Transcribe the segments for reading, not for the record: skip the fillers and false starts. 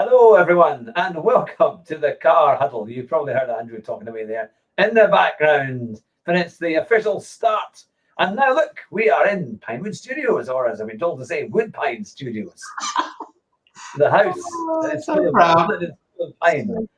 Hello, everyone, and welcome to the car huddle. You've probably heard Andrew talking away there in the background, and it's the official start. And now, look, we are in Pinewood Studios, or as I've been told to say, Woodpine Studios. The house is full of pine,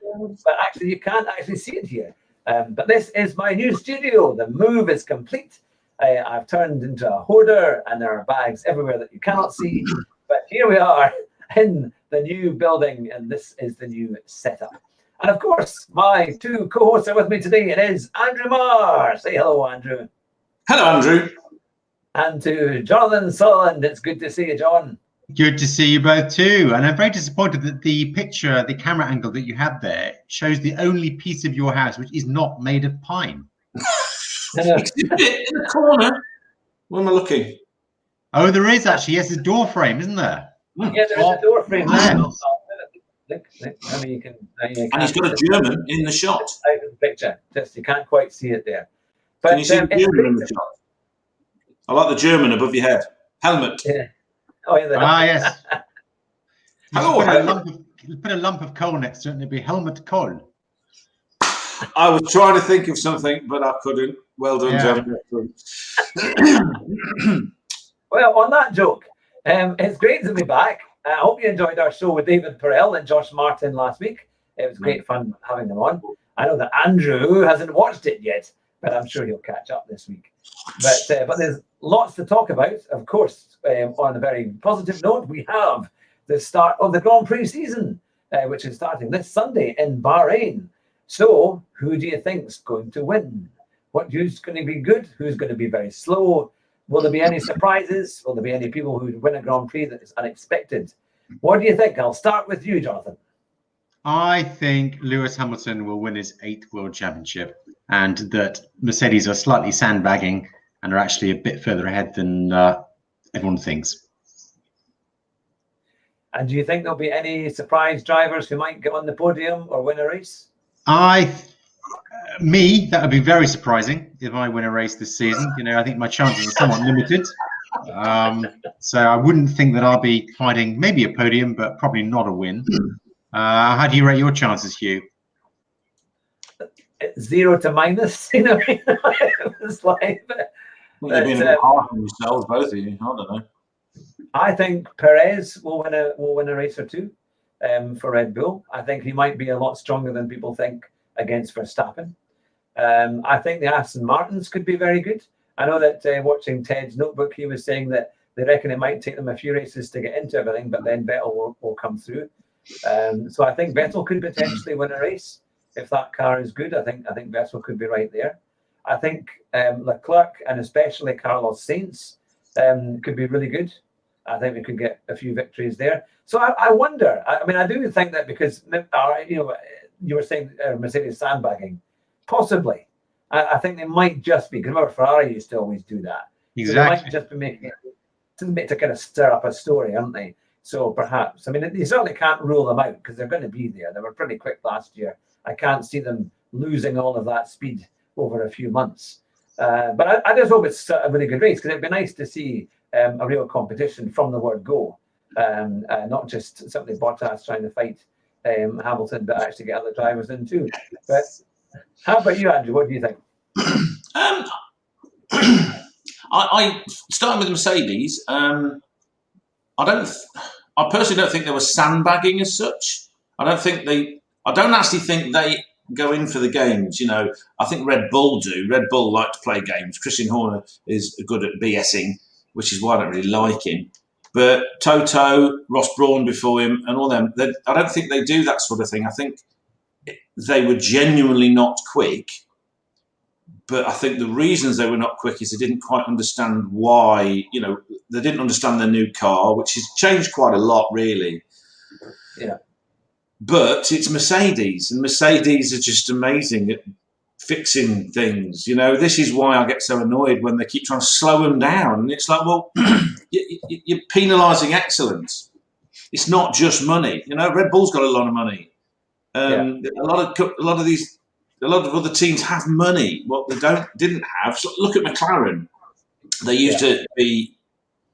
but actually, you can't actually see it here. But this is my new studio. The move is complete. I've turned into a hoarder, and there are bags everywhere that you cannot see. But here we are in the new building, and this is the new setup. And of course, my two co-hosts are with me today. It is Andrew Marr. Say hello, Andrew. Hello, Andrew. And to Jonathan Sutherland. It's good to see you, John. Good to see you both too. And I'm very disappointed that the picture, the camera angle that you have there, shows the only piece of your house which is not made of pine. It's in the corner. Where am I looking? Oh, there is actually. Yes, a door frame, isn't there? Yeah, there is a door frame there. I mean, you can, and he's got a German in the shot. Out of the picture, just you can't quite see it there. But can you see the German in the shot? I like the German above your head. Helmet. Yeah. Oh, yeah. Yes. Hello. Put a lump of coal next to it, and it'd be helmet coal. I was trying to think of something, but I couldn't. Well done, John. Well, on that joke, it's great to be back. I hope you enjoyed our show with David Perel and Josh Martin last week. It was great fun having them on. I know that Andrew hasn't watched it yet, but I'm sure he'll catch up this week. But there's lots to talk about. Of course, on a very positive note, we have the start of the Grand Prix season, which is starting this Sunday in Bahrain. So, who do you think's going to win? Who's going to be good? Who's going to be very slow? Will there be any surprises? Will there be any people who win a Grand Prix that is unexpected? What do you think? I'll start with you, Jonathan. I think Lewis Hamilton will win his 8th World Championship, and that Mercedes are slightly sandbagging and are actually a bit further ahead than everyone thinks. And do you think there'll be any surprise drivers who might get on the podium or win a race? That would be very surprising if I win a race this season. I think my chances are somewhat limited. So I wouldn't think that I'll be fighting maybe a podium, but probably not a win. How do you rate your chances, Hugh? 0 to minus. It was like. You've been a bit hard on yourselves, both of you. I don't know. I think Perez will win a race or two for Red Bull. I think he might be a lot stronger than people think against Verstappen. I think the Aston Martins could be very good. I know that watching Ted's notebook, he was saying that they reckon it might take them a few races to get into everything, but then Vettel will come through. So I think Vettel could potentially win a race if that car is good. I think Vettel could be right there. I think Leclerc and especially Carlos Sainz could be really good. I think we could get a few victories there. So I wonder. I do think that because you were saying Mercedes sandbagging, possibly. I think they might just be, because remember Ferrari used to always do that. Exactly. So they might just be making it to kind of stir up a story, aren't they? So perhaps, you certainly can't rule them out because they're going to be there. They were pretty quick last year. I can't see them losing all of that speed over a few months. But I just hope it's a really good race, because it'd be nice to see a real competition from the word go, not just simply Bottas trying to fight Hamilton, but actually get other drivers in too. But how about you, Andrew? What do you think? I starting with Mercedes. I personally don't think they were sandbagging as such. I don't actually think they go in for the games. I think Red Bull do. Red Bull like to play games. Christian Horner is good at BSing, which is why I don't really like him. But Toto, Ross Brawn before him, and all them, I don't think they do that sort of thing. I think they were genuinely not quick. But I think the reasons they were not quick is they didn't quite understand why. They didn't understand their new car, which has changed quite a lot, really. Yeah. But it's Mercedes, and Mercedes are just amazing at fixing things. This is why I get so annoyed when they keep trying to slow them down. And it's like, well, you're penalising excellence. It's not just money. Red Bull's got a lot of money. A lot of other teams have money. What they didn't have. So look at McLaren. They used to be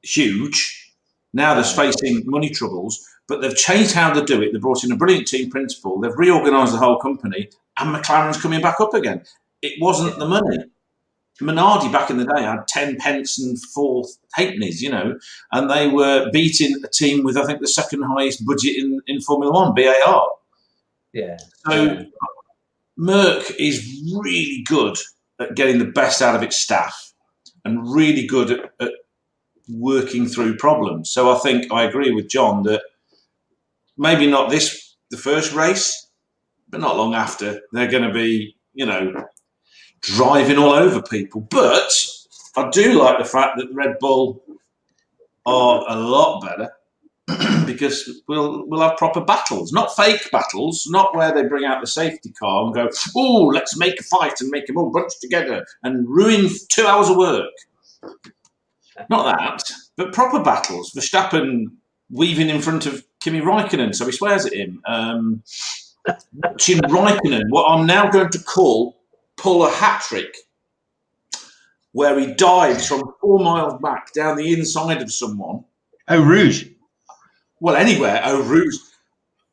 huge, Now they're facing money troubles, but they've changed how they do it. They brought in a brilliant team principal. They've reorganised the whole company, and McLaren's coming back up again. It wasn't the money. Minardi back in the day had 10 pence and 4 halfpennies, and they were beating a team with, I think, the second highest budget in Formula One, BAR. Yeah. So Merck is really good at getting the best out of its staff and really good at working through problems. So I think I agree with John that maybe not the first race, but not long after, they're going to be, driving all over people. But I do like the fact that Red Bull are a lot better because we'll have proper battles, not fake battles, not where they bring out the safety car and go, oh, let's make a fight and make them all bunch together and ruin 2 hours of work. Not that, but proper battles. Verstappen weaving in front of Kimi Raikkonen, so he swears at him. Watching Raikkonen, what I'm now going to pull a hat-trick, where he dives from 4 miles back down the inside of someone. Eau Rouge. Well, anywhere, Eau Rouge.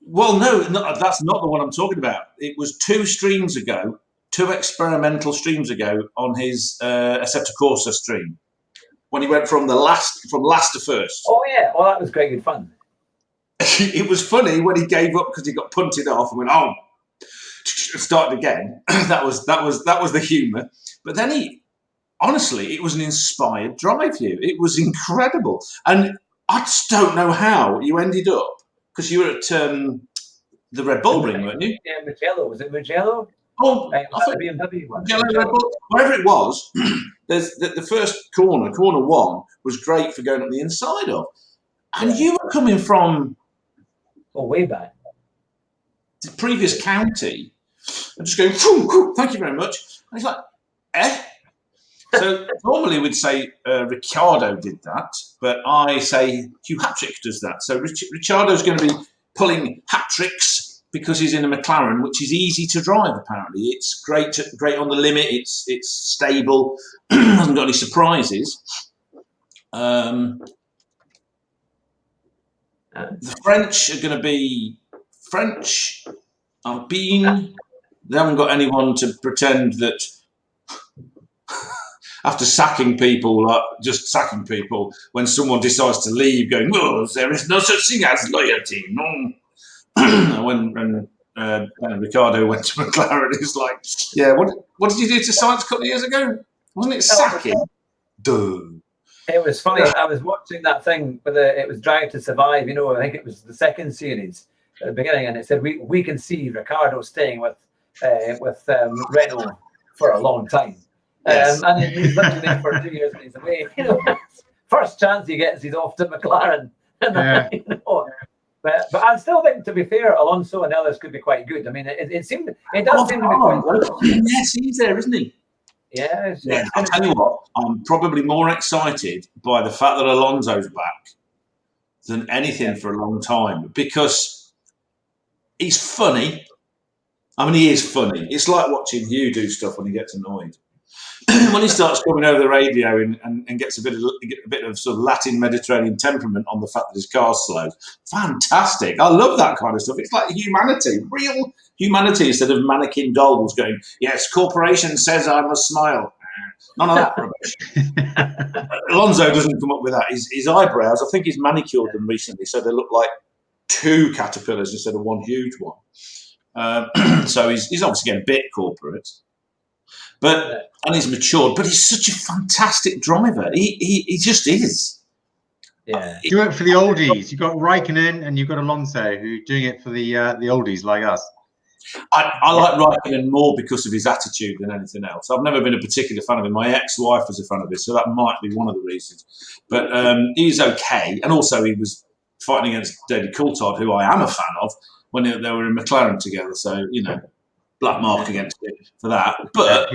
Well, no, that's not the one I'm talking about. It was 2 experimental streams ago on his Assetto Corsa stream, when he went from last to first. Oh yeah, well that was quite good fun. It was funny when he gave up because he got punted off and went, oh, started again. that was the humour. But then honestly, it was an inspired drive. It was incredible, and I just don't know how you ended up, because you were at the Red Bull ring, weren't you? Yeah, Mugello. Was it Mugello? Oh, I thought BMW one. Red Bull, wherever it was. There's the first corner 1, was great for going up the inside of, and you were coming from way back the previous county, and just going, whoo, thank you very much. And he's like, eh? So normally we'd say Ricciardo did that, but I say Hugh Hatrick does that. So Ricciardo's going to be pulling hat-tricks because he's in a McLaren, which is easy to drive, apparently. It's great on the limit. It's stable. Hasn't got any surprises. The French are going to be French. They haven't got anyone to pretend that after sacking people, when someone decides to leave, going, well, there is no such thing as loyalty. No. when Ricciardo went to McLaren, it's like, yeah, what did you do to Sainz a couple of years ago? Wasn't it sacking? Duh. It was funny. I was watching that thing it was Drive to Survive. I think it was the second series at the beginning, and it said we can see Ricciardo staying with Renault for a long time. Yes. And he's literally there for 2 years and he's away. First chance he gets, he's off to McLaren. Yeah. But I still think, to be fair, Alonso and others could be quite good. I mean, it does seem to be quite good. Yes, he's there, isn't he? Yeah. I'll tell you what, I'm probably more excited by the fact that Alonso's back than anything for a long time, because he's funny. I mean, he is funny. It's like watching Hugh do stuff when he gets annoyed. When he starts coming over the radio and gets a bit of sort of Latin Mediterranean temperament on the fact that his car's slow, fantastic. I love that kind of stuff. It's like humanity, real humanity, instead of mannequin dolls going, yes, corporation says I must smile. None of that rubbish. Alonso doesn't come up with that. His eyebrows, I think he's manicured them recently, so they look like 2 caterpillars instead of 1 huge one. So he's obviously getting a bit corporate. And he's matured, but he's such a fantastic driver. He just is. Yeah. Do it for the oldies. You've got Raikkonen and you've got Alonso who are doing it for the oldies like us. I like Raikkonen more because of his attitude than anything else. I've never been a particular fan of him. My ex-wife was a fan of his, so that might be one of the reasons. But he's okay. And also he was fighting against David Coulthard, who I am a fan of, when they were in McLaren together. So, black mark against him for that. But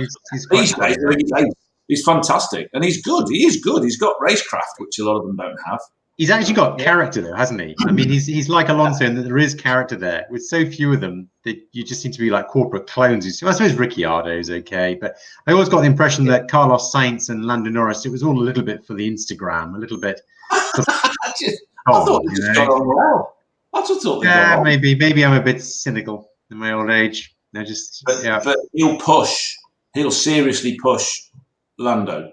he's fantastic. And he's good. He is good. He's got racecraft, which a lot of them don't have. He's actually got character, though, hasn't he? I mean, he's like Alonso in that there is character there. With so few of them, that you just seem to be like corporate clones. I suppose Ricciardo is okay, but I always got the impression that Carlos Sainz and Lando Norris, it was all a little bit for the Instagram, a little bit. I thought Cole, they just got on well. I just thought they got on. maybe I'm a bit cynical in my old age. They're just But he'll seriously push Lando.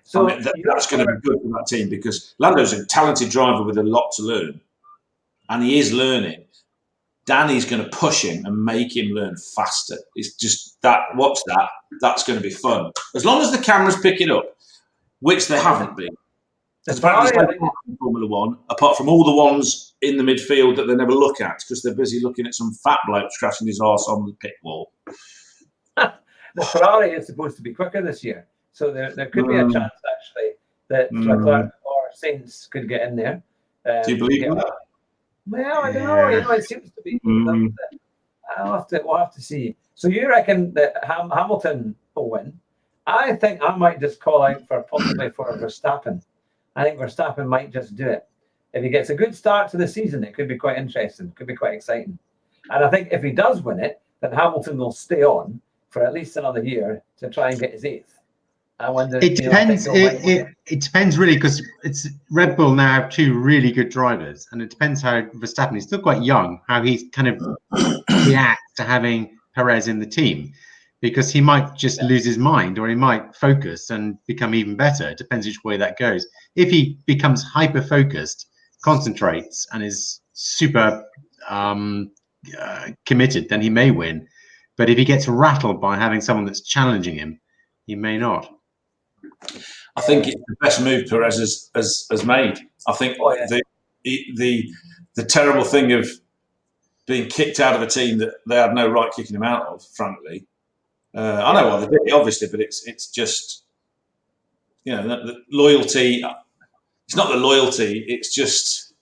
So I mean, that's going to be good for that team because Lando's a talented driver with a lot to learn, and he is learning. Danny's going to push him and make him learn faster. It's just that. Watch that. That's going to be fun as long as the cameras pick it up, which they haven't been. Because apparently, there's no in Formula One apart from all the ones in the midfield that they never look at because they're busy looking at some fat bloke scratching his arse on the pit wall. The Ferrari is supposed to be quicker this year, so there could be a chance actually that Leclerc or Sainz could get in there. Do you believe that? Well, I don't know. It seems to be. We'll have to see. So you reckon that Hamilton will win? I think I might just call out for possibly for Verstappen. I think Verstappen might just do it. If he gets a good start to the season, it could be quite interesting. Could be quite exciting. And I think if he does win it, then Hamilton will stay on for at least another year to try and get his 8th. I wonder. It depends. It depends really because it's Red Bull now have 2 really good drivers, and it depends how Verstappen is still quite young, how he kind of reacts to having Perez in the team, because he might just lose his mind or he might focus and become even better. It depends which way that goes. If he becomes hyper focused, concentrates, and is super committed, then he may win. But if he gets rattled by having someone that's challenging him, he may not. I think it's the best move Perez has made. I think the terrible thing of being kicked out of a team that they had no right kicking him out of, frankly. I know why they did it, obviously, but it's just, the loyalty. It's not the loyalty. It's just,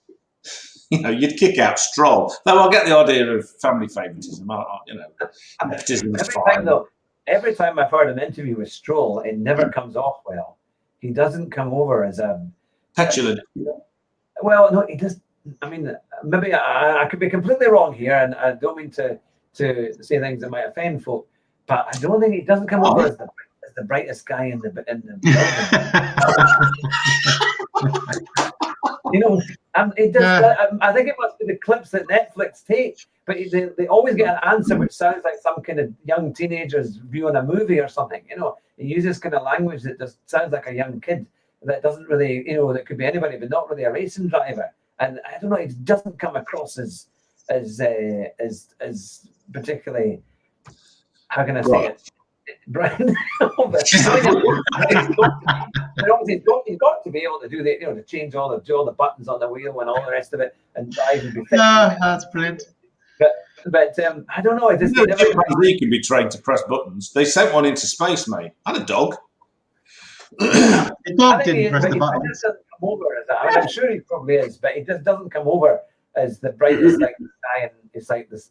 you'd kick out Stroll. Though I get the idea of family favouritism. Nepotism is fine. Every time I've heard an interview with Stroll, it never comes off well. He doesn't come over as a petulant. Well, no, he does. I mean, maybe I could be completely wrong here, and I don't mean to say things that might offend folk, but I don't think he doesn't come over as the brightest guy in the building. It does. I think it must be the clips that Netflix take. But they always get an answer which sounds like some kind of young teenager's viewing a movie or something. He uses kind of language that just sounds like a young kid that doesn't really, that could be anybody, but not really a racing driver. And I don't know, it doesn't come across as particularly, how can I say it? Brian, he's got to be able to do the, to change all the buttons on the wheel and all the rest of it and drive and be fit. That's brilliant. But I don't know. He can be trained to press buttons. They sent one into space, mate. And a dog. The dog didn't press the buttons. He just doesn't come over as that. I'm sure he probably is, but he just doesn't come over as the brightest like the sky, and it's like this,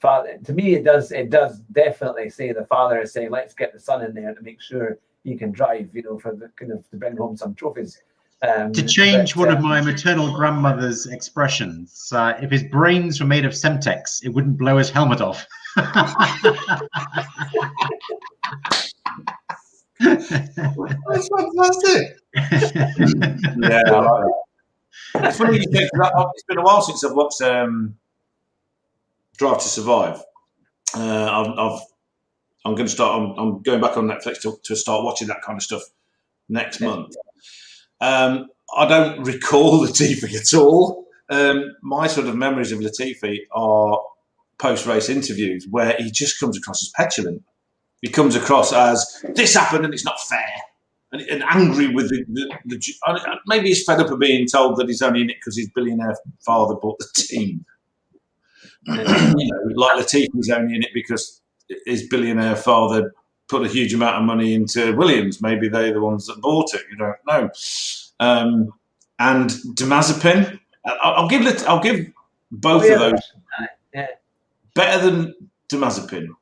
father. To me, it does definitely say the father is saying, let's get the son in there to make sure he can drive, for the kind of to bring home some trophies. To change one of my maternal grandmother's expressions, if his brains were made of Semtex, it wouldn't blow his helmet off. That's fantastic. Yeah, I like that. It's funny you say that. It's been a while since I've watched Drive to Survive. I'm going to start. I'm going back on Netflix to start watching that kind of stuff next month. I don't recall Latifi at all. My sort of memories of Latifi are post-race interviews where he just comes across as petulant. He comes across as this happened and it's not fair, and angry with the maybe he's fed up of being told that he's only in it because his billionaire father bought the team. Like Latifi's only in it because his billionaire father put a huge amount of money into Williams. Maybe they're the ones that bought it. You don't know. And Demazepin, I'll give both of those better than Demazepin,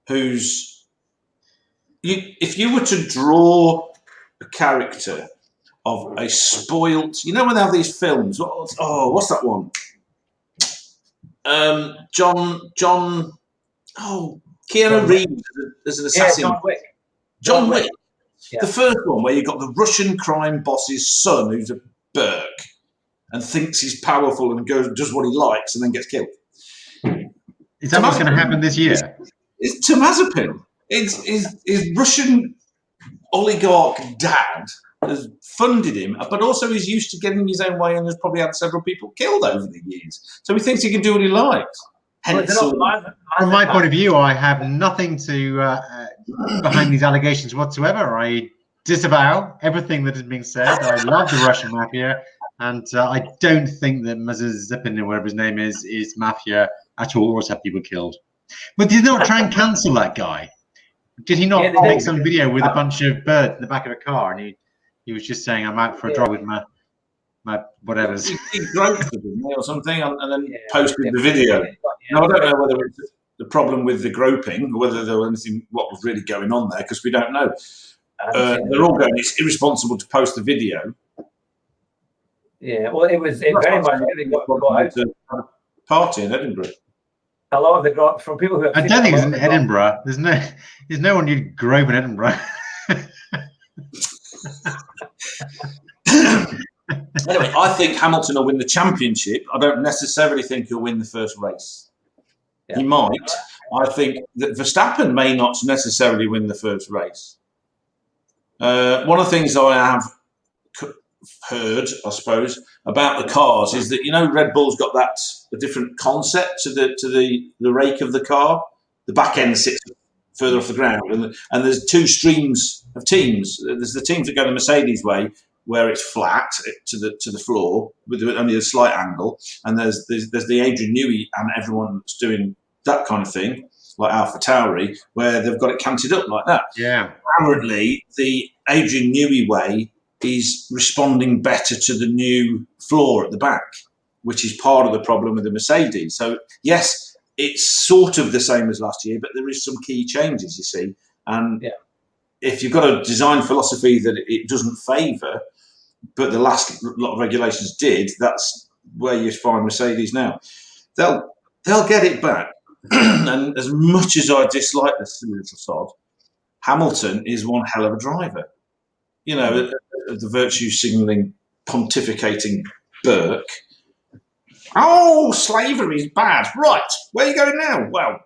who's if you were to draw a character of a spoilt, when they have these films. What's that one? Keanu Reeves as an assassin. John Wick. Yeah. The first one where you've got the Russian crime boss's son who's a Burke. and thinks he's powerful and does what he likes and then gets killed. Is that what's going to happen this year? It's Mazepin. His Russian oligarch dad has funded him, but also he's used to getting his own way and has probably had several people killed over the years. So he thinks he can do what he likes. Hence, From my point of view, I have nothing to behind these allegations whatsoever. I disavow everything that has been said. I love the Russian mafia, and I don't think that Mazepin, or whatever his name is mafia at all, or has had people killed. But did not try and cancel that guy? Did he not make some video with a bunch of birds in the back of a car, and he was just saying, "I'm out for a drive with my whatever's." He groped with him or something, and then posted the video. Now, I don't know whether it's the problem with the groping or whether there was anything what was really going on there, because we don't know. They're all going, it's irresponsible to post the video. Yeah, well, it very much really got out. Party in Edinburgh. A lot of the from people who have I don't think it's in Edinburgh. There's no one you'd grope in Edinburgh. Anyway, I think Hamilton will win the championship. I don't necessarily think he'll win the first race. Yeah. He might. I think that Verstappen may not necessarily win the first race. One of the things I have heard, I suppose, about the cars is that, you know, Red Bull's got a different concept to the rake of the car. The back end sits further off the ground, and there's two streams of teams. There's the teams that go the Mercedes way, where it's flat to the floor with only a slight angle, and there's the Adrian Newey and everyone that's doing that kind of thing, like AlphaTauri, where they've got it canted up like that. Yeah. Apparently, the Adrian Newey way is responding better to the new floor at the back, which is part of the problem with the Mercedes. So, yes, it's sort of the same as last year, but there is some key changes, you see. And if you've got a design philosophy that it doesn't favour, but the last lot of regulations did, that's where you find Mercedes now. They'll get it back. And as much as I dislike this little sod, Hamilton is one hell of a driver. You know, the virtue signalling, pontificating Burke. Oh, slavery is bad. Right, where are you going now? Well,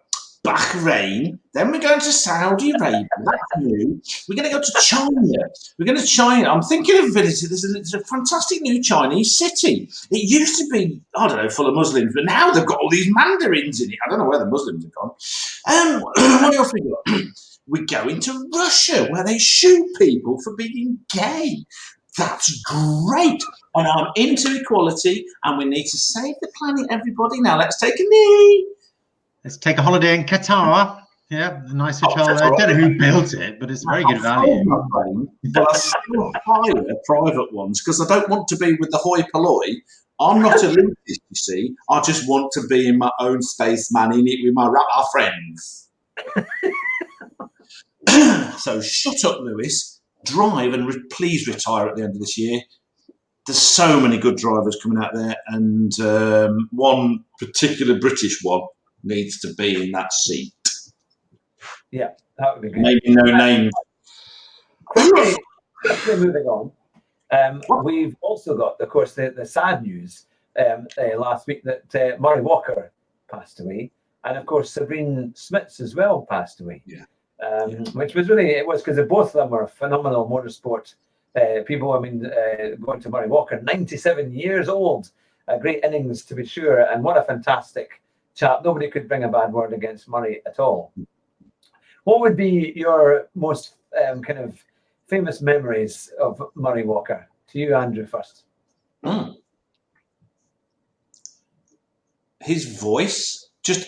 Bahrain, then we're going to Saudi Arabia. That's new. We're going to go to China. We're going to China. I'm thinking of visiting. There's a fantastic new Chinese city. It used to be, I don't know, full of Muslims, but now they've got all these Mandarins in it. I don't know where the Muslims have gone. What else we got? We're going to Russia, where they shoot people for being gay. That's great. And I'm into equality, and we need to save the planet, everybody. Now let's take a knee. Let's take a holiday in Qatar. Yeah, a nice hotel. I don't know who built it, but it's very good value. But I still hire private ones because I don't want to be with the hoi polloi. I'm not elitist, you see. I just want to be in my own space, man, in it with our friends. So shut up, Lewis. Drive and please retire at the end of this year. There's so many good drivers coming out there, and one particular British one needs to be in that seat. Yeah, that would be good. Maybe no name. Quickly moving on. We've also got, of course, the sad news last week that Murray Walker passed away, and of course Sabrine Smits as well passed away. Yeah. Which was really, because both of them were phenomenal motorsport people. I mean, going to Murray Walker, 97 years old, a great innings to be sure, and what a fantastic chap. Nobody could bring a bad word against Murray at all. What would be your most kind of famous memories of Murray Walker? To you, Andrew, first. His voice, just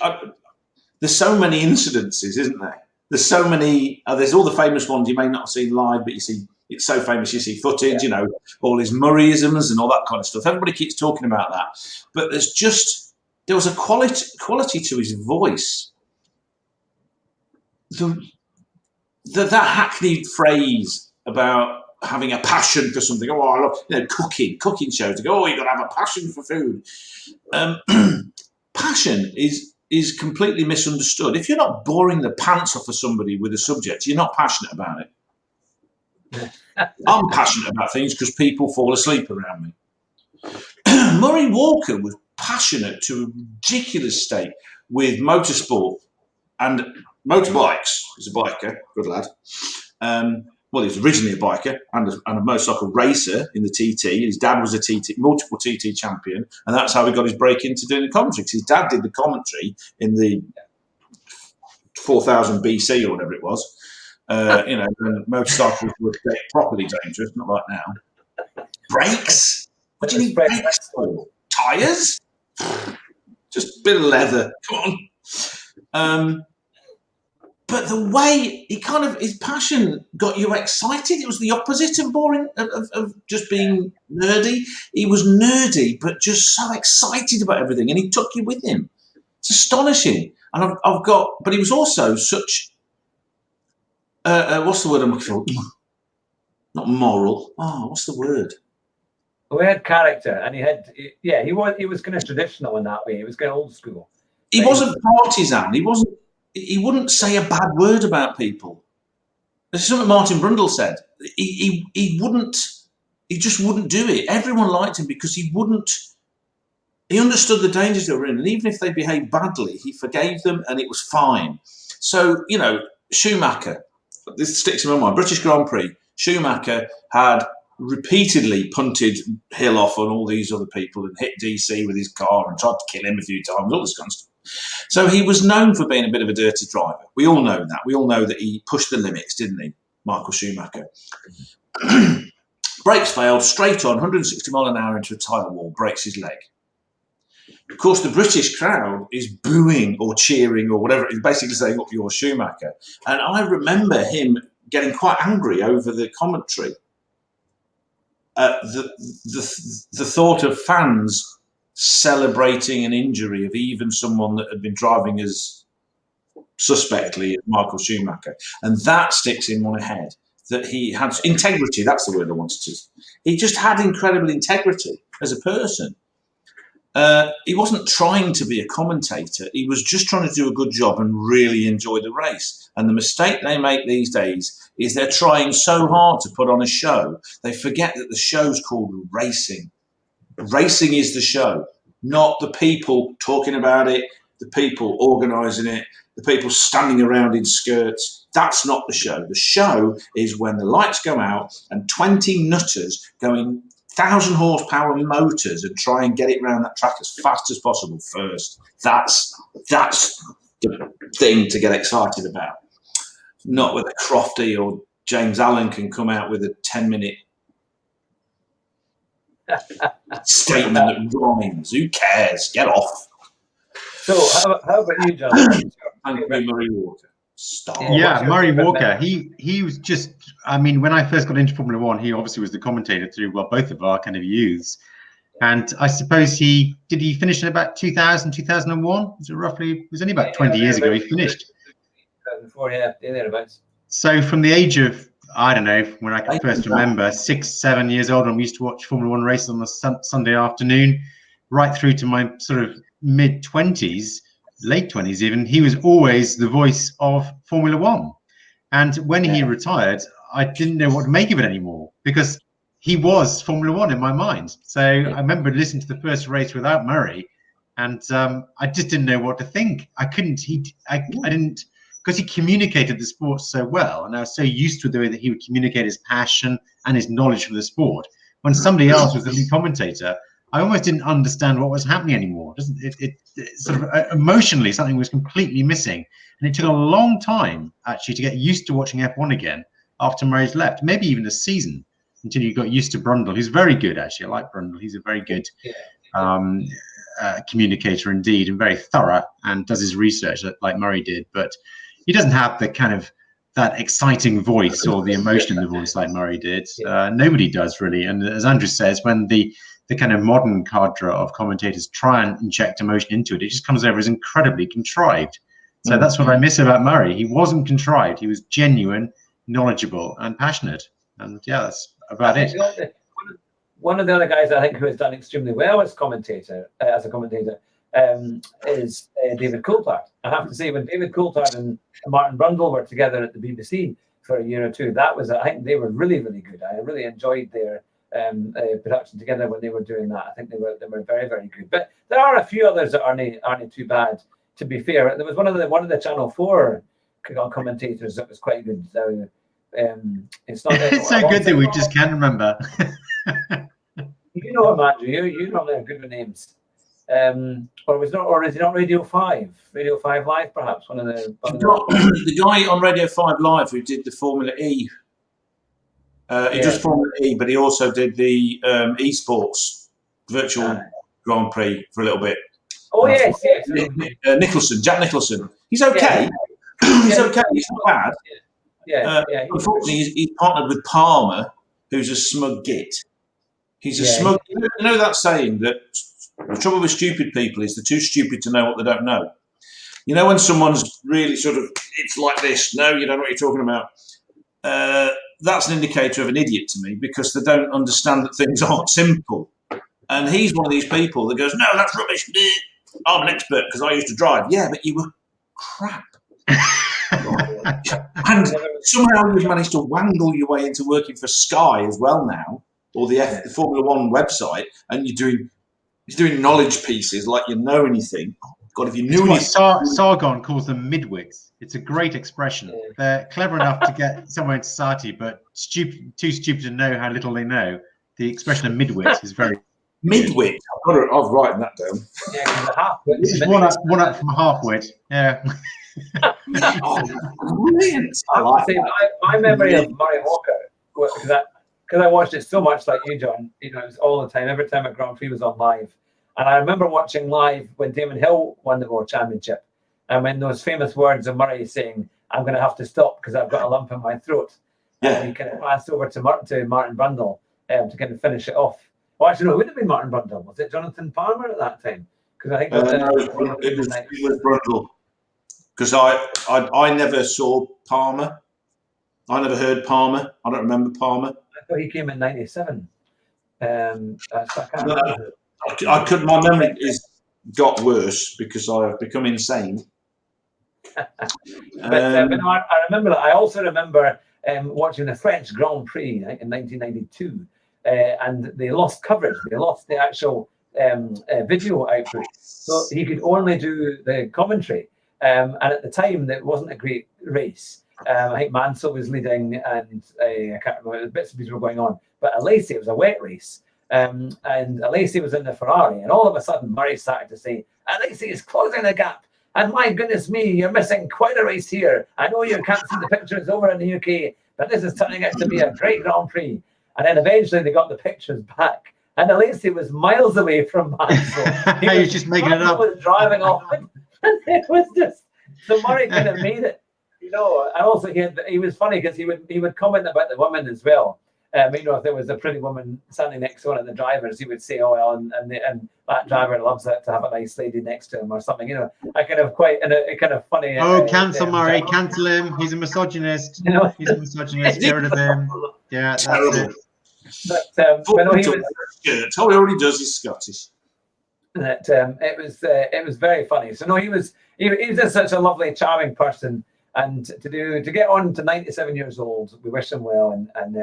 there's so many incidences, isn't there? There's so many. There's all the famous ones you may not have seen live, but you see it's so famous. You see footage, you know, all his Murrayisms and all that kind of stuff. Everybody keeps talking about that, but there was a quality to his voice. That hackneyed phrase about having a passion for something. Oh, I love cooking shows. To go, oh, you got to have a passion for food. Passion is completely misunderstood. If you're not boring the pants off of somebody with a subject, you're not passionate about it. I'm passionate about things because people fall asleep around me. Murray Walker was passionate to a ridiculous state with motorsport and motorbikes. He's a biker, good lad. Well, he was originally a biker and a motorcycle racer in the TT. His dad was a multiple TT champion, and that's how he got his break into doing the commentary. Because his dad did the commentary in the 4000 BC or whatever it was. When motorcycles were properly dangerous, not like now. Brakes? What do you need brakes for? Tyres? Just a bit of leather. Come on. But the way his passion got you excited. It was the opposite of boring, of just being nerdy. He was nerdy, but just so excited about everything, and he took you with him. It's astonishing. And but he was also such. What's the word I'm looking for? Not moral. Oh, what's the word? We had character, and he was kind of traditional in that way. He was kind of old school. He wasn't partisan. He wouldn't say a bad word about people. This is something Martin Brundle said. He just wouldn't do it. Everyone liked him because he understood the dangers they were in, and even if they behaved badly, he forgave them, and it was fine. So, Schumacher, this sticks in my mind, British Grand Prix, Schumacher had repeatedly punted Hill off on all these other people and hit DC with his car and tried to kill him a few times, all this kind of stuff. So he was known for being a bit of a dirty driver. We all know that. We all know that he pushed the limits, didn't he, Michael Schumacher? Brakes failed, straight on, 160 mile an hour into a tyre wall, breaks his leg. Of course, the British crowd is booing or cheering or whatever. It's basically saying, up your Schumacher. And I remember him getting quite angry over the commentary. The thought of fans celebrating an injury of even someone that had been driving as suspectly as Michael Schumacher. And that sticks in my head, that he had integrity. That's the word I wanted to. He just had incredible integrity as a person. He wasn't trying to be a commentator. He was just trying to do a good job and really enjoy the race. And the mistake they make these days is they're trying so hard to put on a show, they forget that the show's called racing. Racing is the show, not the people talking about it, the people organising it, the people standing around in skirts. That's not the show. The show is when the lights go out and 20 nutters go in 1,000 horsepower motors and try and get it around that track as fast as possible first. That's the thing to get excited about. Not whether Crofty or James Allen can come out with a 10-minute statement that rhymes. Who cares? Get off. So how about you, John? Thank you, Murray Walker. Yeah, Murray Walker. He was just. I mean, when I first got into Formula One, he obviously was the commentator through both of our kind of youths, and I suppose he finish in about 2000, 2001. Was it roughly? It was only about 20 years ago he finished. 2004, yeah, thereabouts. So from the age of, I don't know, when I can first remember, 6, 7 years old, and we used to watch Formula One races on a Sunday afternoon, right through to my sort of mid-20s, late 20s even, he was always the voice of Formula One. And when he retired, I didn't know what to make of it anymore, because he was Formula One in my mind. So I remember listening to the first race without Murray, and I just didn't know what to think. I didn't, because he communicated the sport so well, and I was so used to the way that he would communicate his passion and his knowledge for the sport. When somebody else was the lead commentator, I almost didn't understand what was happening anymore. It sort of emotionally, something was completely missing. And it took a long time, actually, to get used to watching F1 again after Murray's left, maybe even a season, until you got used to Brundle. He's very good, actually. I like Brundle. He's a very good communicator indeed, and very thorough, and does his research like Murray did. But he doesn't have the kind of that exciting voice or the emotion in the voice like Murray did. Nobody does, really. And as Andrew says, when the kind of modern cadre of commentators try and inject emotion into it, it just comes over as incredibly contrived. So that's what I miss about Murray. He wasn't contrived. He was genuine, knowledgeable, and passionate. And yeah, that's about it. One of the other guys I think who has done extremely well as a commentator, is David Coulthard. I have to say, when David Coulthard and Martin Brundle were together at the BBC for a year or two, I think they were really, really good. I really enjoyed production together when they were doing that. I think they were very, very good. But there are a few others that aren't too bad. To be fair, there was one of the Channel 4 commentators that was quite good. So it's not. It's so good that we just can't remember. You know him, Andrew. You normally are good with names. Or is it not Radio 5? Radio 5 Live, perhaps one of the. The guy on Radio 5 Live who did the Formula E. He does Formula E, but he also did the esports virtual Grand Prix for a little bit. Oh yes. Nicholson, Jack Nicholson. He's okay. He's okay. He's not bad. Yeah. Unfortunately, he's partnered with Palmer, who's a smug git. He's a smug. You know that saying that the trouble with stupid people is they're too stupid to know what they don't know. You know when someone's really sort of, it's like this. No, you don't know what you're talking about. That's an indicator of an idiot to me because they don't understand that things aren't simple. And he's one of these people that goes, no, that's rubbish. I'm an expert because I used to drive. Yeah, but you were crap. And somehow you've managed to wangle your way into working for Sky as well now, or the Formula One website, and you're doing knowledge pieces like you know anything. God, if you knew anything. Sargon calls them midwits. It's a great expression. They're clever enough to get somewhere in society, but too stupid to know how little they know. The expression of midwits is very midwit. I was writing that down. Yeah, one up from halfwit. Yeah. Brilliant. My memory of Murray Walker, because I watched it so much like you, John. You know, it was all the time. Every time a Grand Prix was on live, and I remember watching live when Damon Hill won the World Championship, and when those famous words of Murray saying, "I'm going to have to stop because I've got a lump in my throat," and he kind of passed over to Martin Brundle to kind of finish it off. Well, actually, no, it would have been Martin Brundle. Was it Jonathan Palmer at that time? Because I think it was Brundle. Because I never saw Palmer. I never heard Palmer. I don't remember Palmer. I thought he came in '97. My memory got worse because I've become insane. But I remember that. I also remember watching the French Grand Prix in 1992, and they lost coverage. They lost the actual video output, so he could only do the commentary. And at the time, that wasn't a great race. I think Mansell was leading, and I can't remember, bits and pieces were going on. But Alesi, it was a wet race, and Alesi was in the Ferrari, and all of a sudden, Murray started to say, Alesi is closing the gap. And my goodness me, you're missing quite a race here. I know you can't see the pictures over in the UK, but this is turning out to be a great Grand Prix. And then eventually they got the pictures back. And Alesi was miles away from Mansell. He was just making it up. He was driving off. And it was just, so Murray kind of made it, you know. And also he was funny because he would comment about the women as well. You know, if there was a pretty woman standing next to one of the drivers, he would say, "Oh, well, and that driver loves it to have a nice lady next to him," or something. You know, I kind of kind of funny. Oh, cancel Murray, cancel him. He's a misogynist. You know? He's a misogynist. Get rid of him. Yeah, that's terrible. it. But no, he was. All he already does is Scottish. That it was very funny. So no, he was just such a lovely, charming person, and to get on to 97 years old, we wish him well, and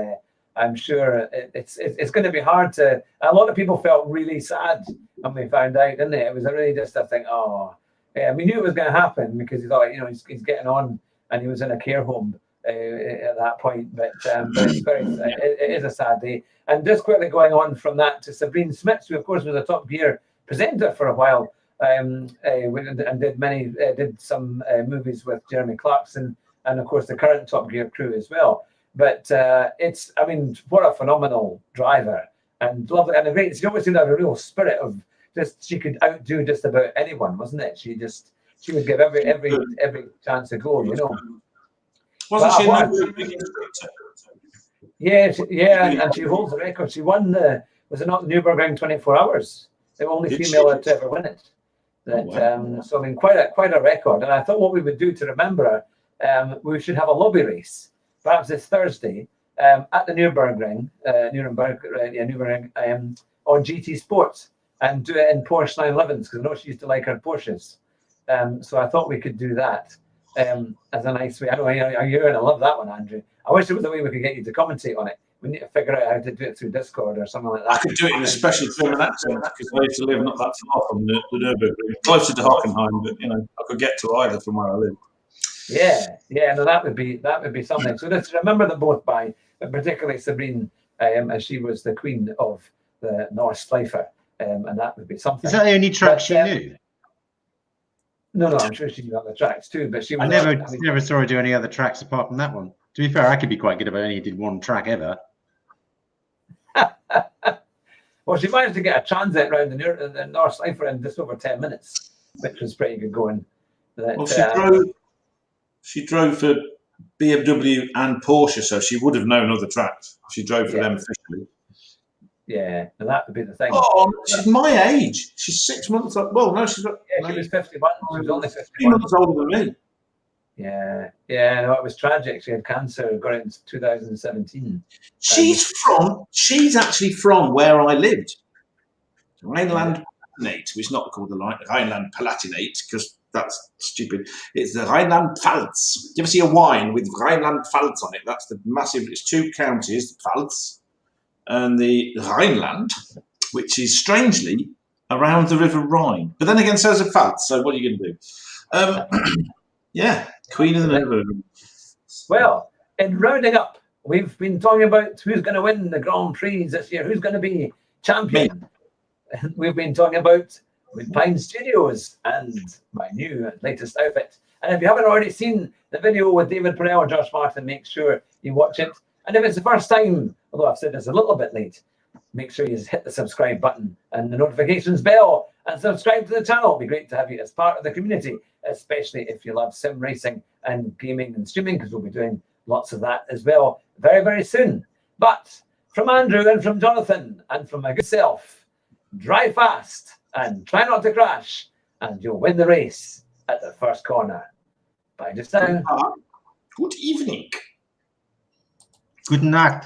I'm sure it's going to be hard to. A lot of people felt really sad when we found out, didn't they? It was really just a thing. Oh, yeah, we knew it was going to happen because he thought, you know, he's getting on, and he was in a care home at that point. But it is a sad day. And just quickly going on from that to Sabrine Smits, who of course was a Top Gear presenter for a while, and did some movies with Jeremy Clarkson, and of course the current Top Gear crew as well. But what a phenomenal driver, and lovely, and a great. She always seemed to have a real spirit of just, she could outdo just about anyone, wasn't it? She would give every chance to go, you know. Wasn't she a big instructor? Yeah, and she holds the record. She won was it not the Nürburgring 24 hours? The only female to ever win it. So I mean, quite a record. And I thought what we would do to remember her, we should have a lobby race, perhaps this Thursday, at the Nürburgring, on GT Sports, and do it in Porsche 911s, because I know she used to like her Porsches. So I thought we could do that as a nice way. I know you're going to love that one, Andrew. I wish there was a way we could get you to commentate on it. We need to figure out how to do it through Discord or something like that. I could do it in a special German accent because I used to live not that far from the Nürburgring, closer to Hockenheim, but I could get to either from where I live. Yeah, no, that would be something. So let's remember them both by, but particularly Sabrine, as she was the queen of the North Schleifer, and that would be something. Is that the only track she knew? No, I'm sure she knew other tracks too, but she was. I never saw her do any other tracks apart from that one. To be fair, I could be quite good if I only did one track ever. Well, she managed to get a transit round the North Schleifer in just over 10 minutes, which was pretty good going. Well, she drove for BMW and Porsche, so she would have known other tracks. She drove for them officially. Yeah, and that would be the thing. Oh, she's my age. She's 6 months old. Well, no, she's she was 51. She was only 51. 3 months older than me. Yeah, no, it was tragic. She had cancer, got it in 2017. She's actually from where I lived. Rhineland-Palatinate, which is not called the Rhineland-Palatinate because that's stupid. It's the Rhineland-Pfalz. You ever see a wine with Rhineland-Pfalz on it? That's the massive. It's two counties, the Pfalz and the Rhineland, which is strangely around the River Rhine. But then again, so is the Pfalz. So what are you going to do? Yeah, Queen of the River. Well, in rounding up, we've been talking about who's going to win the Grand Prix this year, who's going to be champion. We've been talking about Woodpine Studios and my new latest outfit. And if you haven't already seen the video with David Perel and Josh Martin, make sure you watch it. And if it's the first time, although I've said this a little bit late, make sure you hit the subscribe button and the notifications bell and subscribe to the channel. It'd be great to have you as part of the community, especially if you love sim racing and gaming and streaming, because we'll be doing lots of that as well very, very soon. But from Andrew and from Jonathan and from my good self, drive fast and try not to crash, and you'll win the race at the first corner. Bye just now. Good evening. Good night.